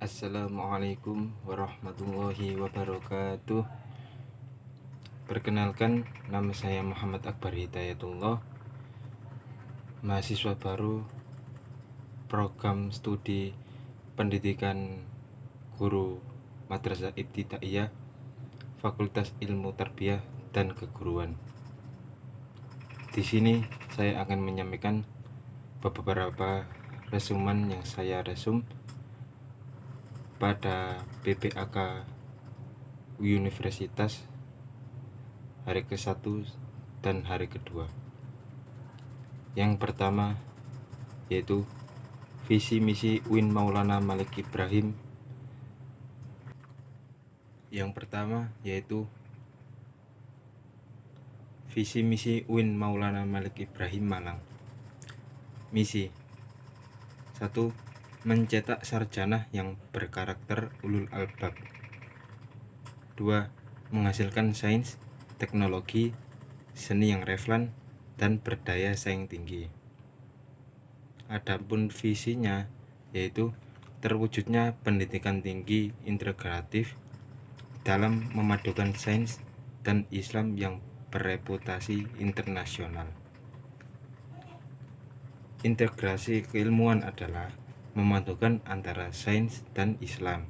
Assalamualaikum warahmatullahi wabarakatuh. Perkenalkan, nama saya Muhammad Akbar Hidayatullah, mahasiswa baru program studi pendidikan guru Madrasah Ibtidaiyah Fakultas Ilmu Tarbiyah dan Keguruan. Di sini saya akan menyampaikan beberapa resumen yang saya resum pada PPAK Universitas hari ke-1 dan hari kedua. Yang pertama yaitu visi misi UIN Maulana Malik Ibrahim. Yang pertama yaitu visi misi UIN Maulana Malik Ibrahim Malang. Misi 1. Mencetak sarjana yang berkarakter ulul albab. 2. Menghasilkan sains, teknologi, seni yang relevan dan berdaya saing tinggi. Adapun visinya yaitu terwujudnya pendidikan tinggi integratif dalam memadukan sains dan Islam yang bereputasi internasional. Integrasi keilmuan adalah memadukan antara sains dan Islam.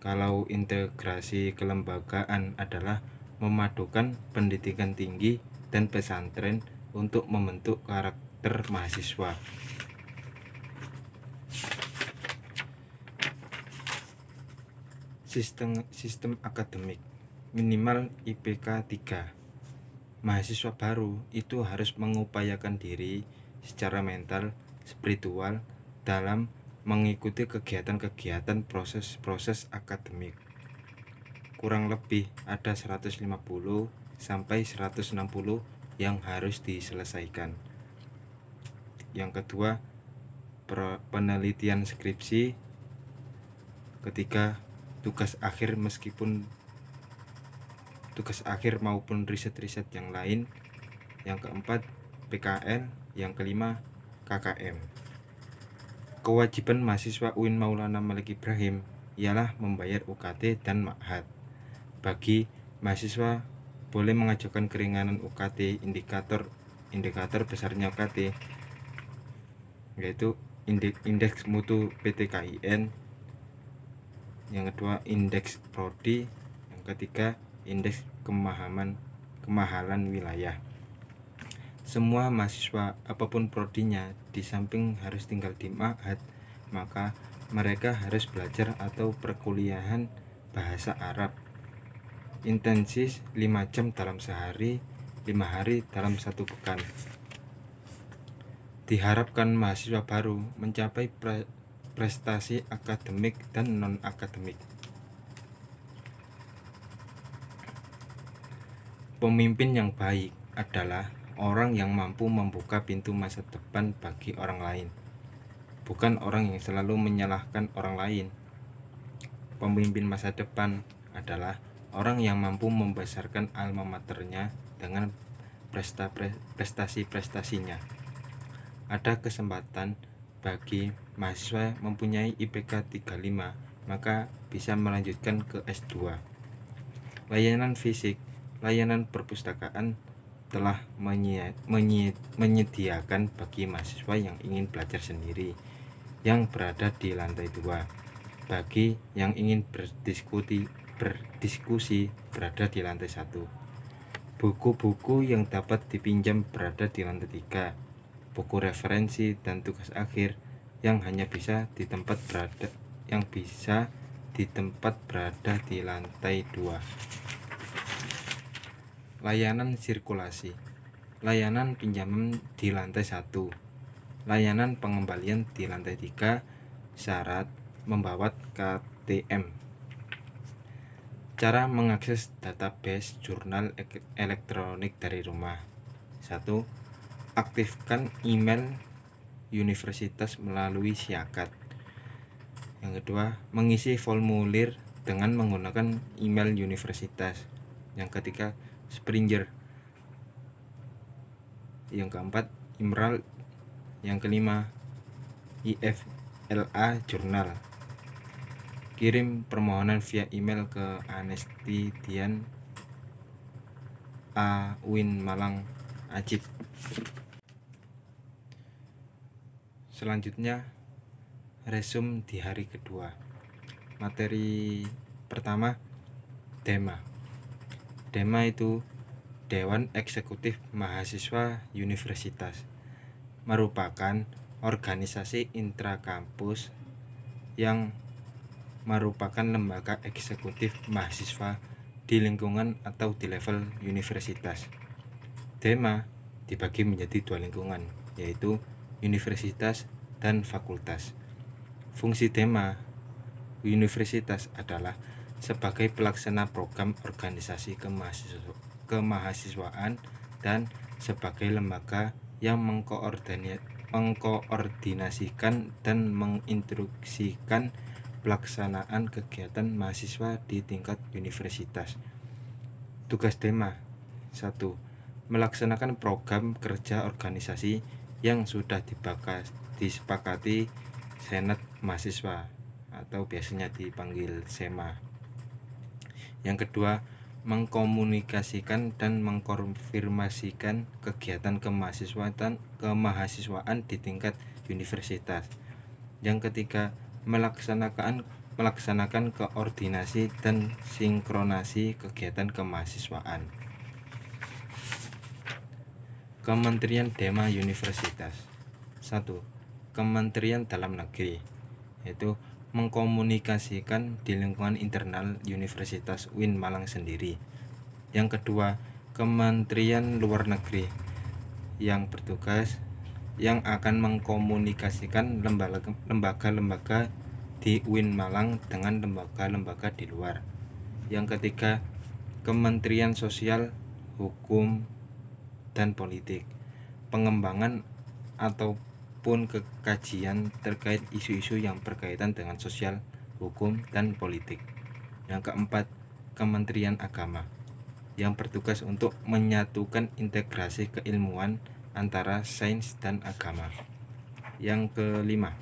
Kalau integrasi kelembagaan adalah memadukan pendidikan tinggi dan pesantren untuk membentuk karakter mahasiswa. Sistem akademik minimal IPK 3. Mahasiswa baru itu harus mengupayakan diri secara mental, spiritual dalam mengikuti kegiatan-kegiatan proses akademik. Kurang lebih ada 150 sampai 160 yang harus diselesaikan. Yang kedua, penelitian skripsi. Ketiga, tugas akhir maupun riset-riset yang lain. Yang keempat, PKL. Yang kelima, KKM. Kewajiban mahasiswa UIN Maulana Malik Ibrahim ialah membayar UKT dan Ma'had. Bagi mahasiswa boleh mengajukan keringanan UKT. Indikator besarnya UKT yaitu indeks mutu PTKIN. Yang kedua, indeks prodi. Yang ketiga, indeks kemahalan wilayah. Semua mahasiswa apapun prodinya, di samping harus tinggal di Ma'had, maka mereka harus belajar atau perkuliahan bahasa Arab intensif 5 jam dalam sehari, 5 hari dalam 1 pekan. Diharapkan mahasiswa baru mencapai prestasi akademik dan non-akademik. Pemimpin yang baik adalah orang yang mampu membuka pintu masa depan bagi orang lain, bukan orang yang selalu menyalahkan orang lain. Pemimpin masa depan adalah orang yang mampu membesarkan alma maternya dengan prestasi-prestasinya. Ada kesempatan bagi mahasiswa mempunyai IPK 35, maka bisa melanjutkan ke S2. Layanan fisik, layanan perpustakaan telah menyediakan bagi mahasiswa yang ingin belajar sendiri yang berada di lantai 2. Bagi yang ingin berdiskusi berada di lantai 1. Buku-buku yang dapat dipinjam berada di lantai 3. Buku referensi dan tugas akhir yang bisa di tempat berada di lantai 2. Layanan sirkulasi, layanan pinjaman di lantai 1, layanan pengembalian di lantai 3, syarat membawa KTM. Cara mengakses database jurnal elektronik dari rumah. 1. Aktifkan email universitas melalui Syakat. Yang kedua, mengisi formulir dengan menggunakan email universitas. Yang ketiga, Springer. Yang keempat, Imral. Yang kelima, IF LA Jurnal. Kirim permohonan via email ke Anestidian A Win Malang Ajib. Selanjutnya resume di hari kedua. Materi pertama, DEMA. DEMA itu Dewan Eksekutif Mahasiswa Universitas, merupakan organisasi intrakampus yang merupakan lembaga eksekutif mahasiswa di lingkungan atau di level universitas. DEMA dibagi menjadi dua lingkungan, yaitu universitas dan fakultas. Fungsi DEMA universitas adalah sebagai pelaksana program organisasi kemahasiswaan dan sebagai lembaga yang mengkoordinasikan dan menginstruksikan pelaksanaan kegiatan mahasiswa di tingkat universitas. Tugas DEMA: 1. Melaksanakan program kerja organisasi yang sudah disepakati Senat Mahasiswa atau biasanya dipanggil SEMA. Yang kedua, mengkomunikasikan dan mengkonfirmasikan kegiatan kemahasiswaan di tingkat universitas. Yang ketiga, melaksanakan koordinasi dan sinkronasi kegiatan kemahasiswaan. Kementerian DEMA Universitas. 1. Kementerian Dalam Negeri, yaitu mengkomunikasikan di lingkungan internal Universitas UIN Malang sendiri. Yang kedua, Kementerian Luar Negeri, yang bertugas yang akan mengkomunikasikan lembaga-lembaga di UIN Malang dengan lembaga-lembaga di luar. Yang ketiga, Kementerian Sosial, Hukum, dan Politik, pengembangan ataupun kekajian terkait isu-isu yang berkaitan dengan sosial, hukum, dan politik. Yang keempat, Kementerian Agama, yang bertugas untuk menyatukan integrasi keilmuan antara sains dan agama. Yang kelima,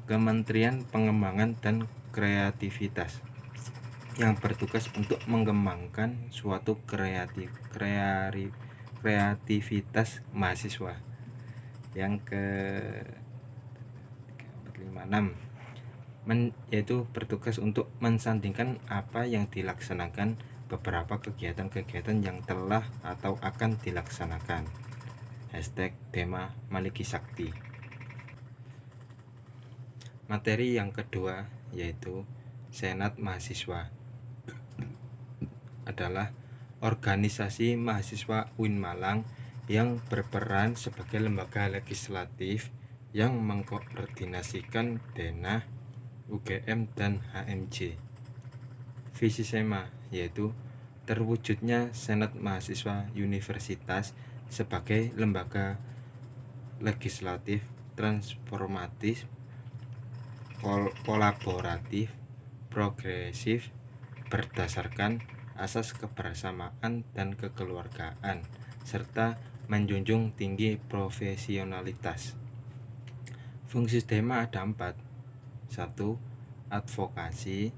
Kementerian Pengembangan dan Kreativitas, yang bertugas untuk mengembangkan suatu kreativitas mahasiswa. Yang ke-56, yaitu bertugas untuk mensandingkan apa yang dilaksanakan beberapa kegiatan-kegiatan yang telah atau akan dilaksanakan. #DEMA Maliki Sakti. Materi yang kedua, yaitu Senat Mahasiswa, adalah organisasi mahasiswa UIN Malang yang berperan sebagai lembaga legislatif yang mengkoordinasikan denah, UGM, dan HMJ. Visi SEMA, yaitu terwujudnya Senat Mahasiswa Universitas sebagai lembaga legislatif transformatif, kolaboratif, progresif, berdasarkan asas kebersamaan dan kekeluargaan, serta menjunjung tinggi profesionalitas. Fungsi DEMA ada 4. 1. Advokasi.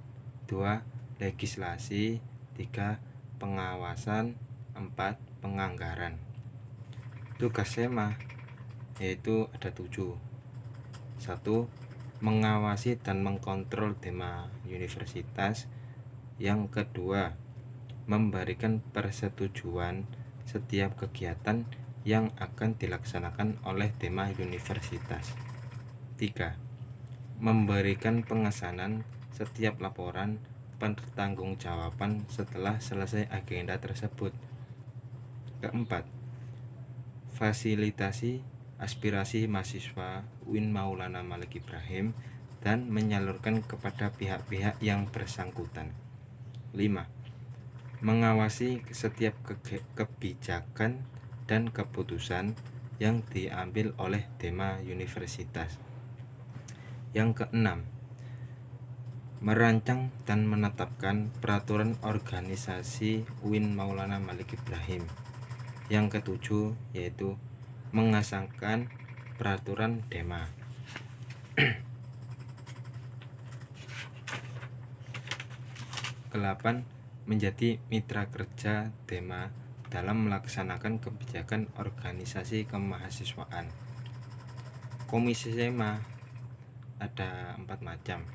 2. Legislasi. 3. Pengawasan. 4. Penganggaran. Tugas SEMA yaitu ada 7. 1. Mengawasi dan mengkontrol DEMA Universitas. Yang kedua, memberikan persetujuan setiap kegiatan yang akan dilaksanakan oleh DEMA Universitas. 3. Memberikan pengesanan setiap laporan pertanggungjawaban setelah selesai agenda tersebut. Keempat, fasilitasi aspirasi mahasiswa UIN Maulana Malik Ibrahim dan menyalurkan kepada pihak-pihak yang bersangkutan. 5. Mengawasi setiap kebijakan dan keputusan yang diambil oleh DEMA Universitas. Yang keenam, merancang dan menetapkan peraturan organisasi UIN Maulana Malik Ibrahim. Yang ketujuh, yaitu mengesahkan peraturan DEMA. ke-8 menjadi mitra kerja DEMA dalam melaksanakan kebijakan organisasi kemahasiswaan. Komisi DEMA ada 4 macam,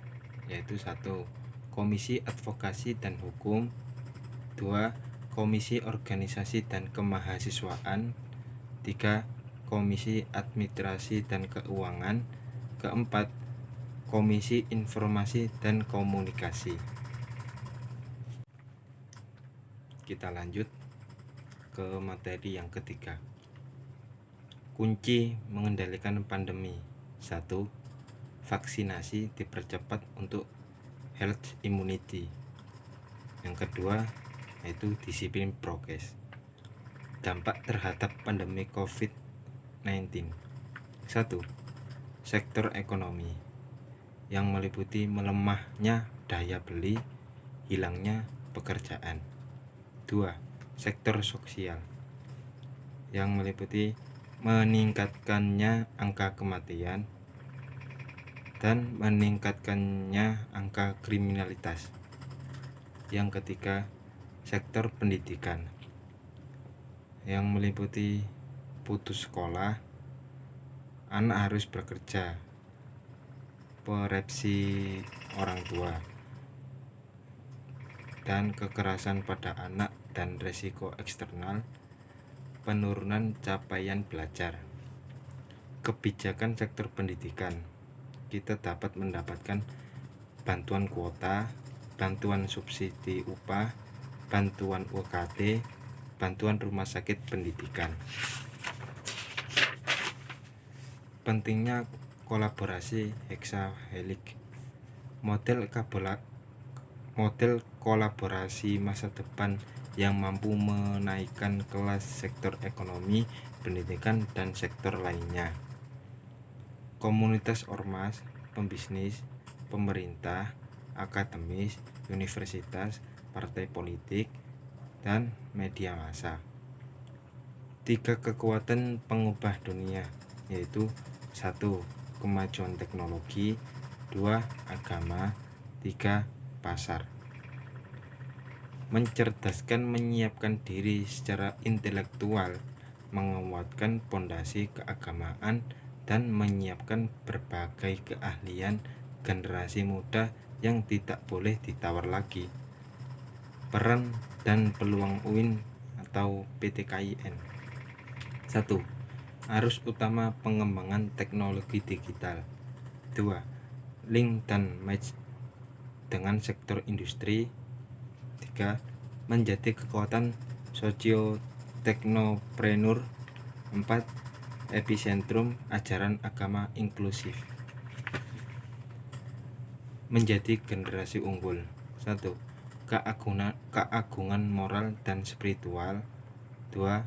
yaitu 1. Komisi Advokasi dan Hukum, 2. Komisi Organisasi dan Kemahasiswaan, 3. Komisi Administrasi dan Keuangan, keempat, Komisi Informasi dan Komunikasi. Kita lanjut ke materi yang ketiga. Kunci mengendalikan pandemi. 1. Vaksinasi dipercepat untuk health immunity. Yang kedua yaitu disiplin prokes. Dampak terhadap pandemi COVID-19. 1. Sektor ekonomi yang meliputi melemahnya daya beli, hilangnya pekerjaan. 2. Sektor sosial yang meliputi meningkatkannya angka kematian dan meningkatkannya angka kriminalitas. Yang ketiga, sektor pendidikan yang meliputi putus sekolah, anak harus bekerja, korupsi orang tua, dan kekerasan pada anak dan resiko eksternal, penurunan capaian belajar. Kebijakan sektor pendidikan, kita dapat mendapatkan bantuan kuota, bantuan subsidi upah, bantuan UKT, bantuan rumah sakit pendidikan. Pentingnya kolaborasi hexahelix. Model kolaborasi masa depan yang mampu menaikkan kelas sektor ekonomi, pendidikan, dan sektor lainnya. Komunitas ormas, pembisnis, pemerintah, akademis, universitas, partai politik, dan media massa. 3 kekuatan pengubah dunia, yaitu 1. Kemajuan teknologi, 2. Agama, 3. Pasar. Mencerdaskan menyiapkan diri secara intelektual, menguatkan pondasi keagamaan, dan menyiapkan berbagai keahlian generasi muda yang tidak boleh ditawar lagi. Peran dan peluang UIN atau PTKIN. 1. Arus utama pengembangan teknologi digital. 2. Link dan match dengan sektor industri. 3. Menjadi kekuatan socio-teknopreneur. 4. Epicentrum ajaran agama inklusif. Menjadi generasi unggul. 1. Keagungan moral dan spiritual. 2.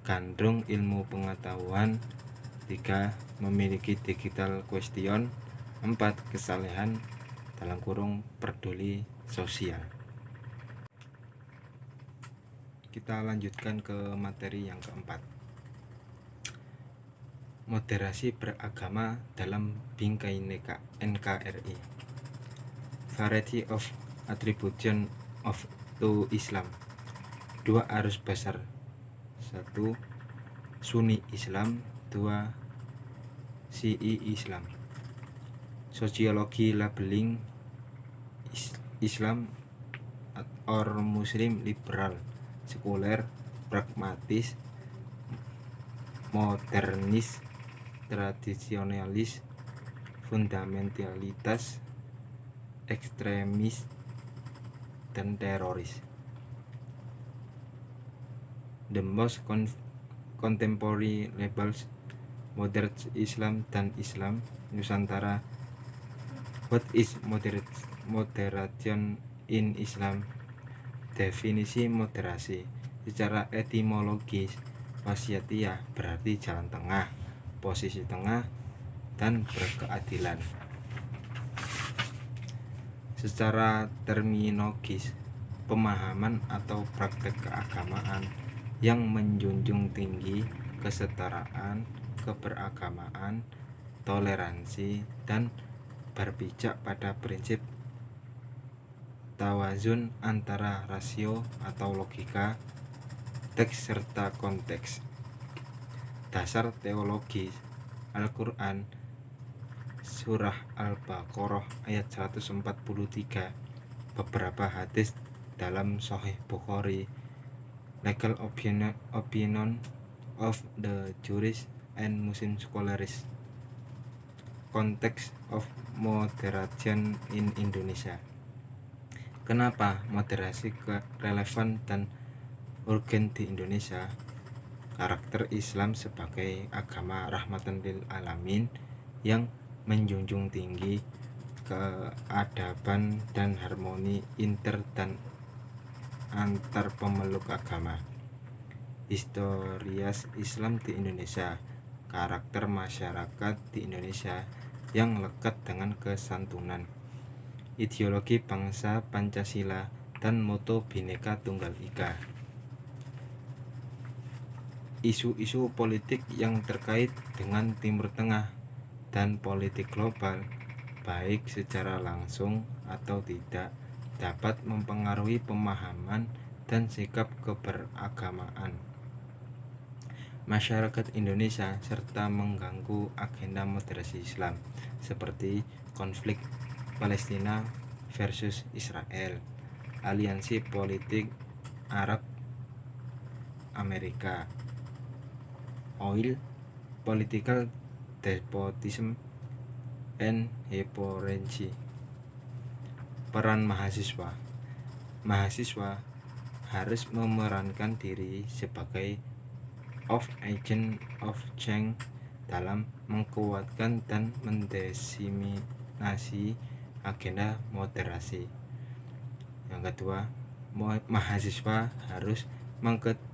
Gandrung ilmu pengetahuan. 3. Memiliki digital question. 4. Kesalehan peduli sosial. Kita lanjutkan ke materi yang keempat. Moderasi beragama dalam bingkai NKRI. Variety of attribution of to Islam. 2 arus besar. 1. Sunni Islam. 2. Syi'i Islam. Sosiologi labeling Islam or Muslim liberal, sekuler, pragmatis, modernis, tradisionalis, fundamentalitas, ekstremis, dan teroris. The most contemporary labels modern Islam dan Islam Nusantara. What is moderation in Islam? Definisi moderasi secara etimologis, wasiyatiyah berarti jalan tengah, posisi tengah, dan berkeadilan. Secara terminologis, pemahaman atau praktek keagamaan yang menjunjung tinggi kesetaraan, keberagamaan, toleransi, dan berpijak pada prinsip tawazun antara rasio atau logika, teks serta konteks. Dasar teologis Al-Quran Surah Al-Baqarah ayat 143, beberapa hadis dalam Sahih Bukhari, legal opinion of the Jewish and Muslim scholars, context of moderation in Indonesia. Kenapa moderasi relevan dan urgen di Indonesia? Karakter Islam sebagai agama rahmatan lil alamin yang menjunjung tinggi keadaban dan harmoni inter dan antar pemeluk agama. Historias Islam di Indonesia. Karakter masyarakat di Indonesia yang lekat dengan kesantunan. Ideologi bangsa Pancasila dan moto Bhinneka Tunggal Ika. Isu-isu politik yang terkait dengan Timur Tengah dan politik global, baik secara langsung atau tidak, dapat mempengaruhi pemahaman dan sikap keberagamaan masyarakat Indonesia serta mengganggu agenda moderasi Islam seperti konflik Palestina versus Israel, aliansi politik Arab Amerika, oil, political despotism, and hypocrisy. Peran mahasiswa. Mahasiswa harus memerankan diri sebagai agent of change dalam menguatkan dan mendiseminasi agenda moderasi. Yang kedua, mahasiswa harus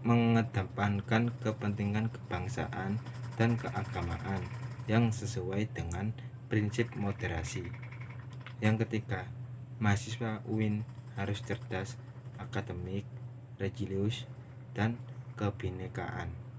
mengedepankan kepentingan kebangsaan dan keagamaan yang sesuai dengan prinsip moderasi. Yang ketiga, mahasiswa UIN harus cerdas, akademik, religius, dan kebinekaan.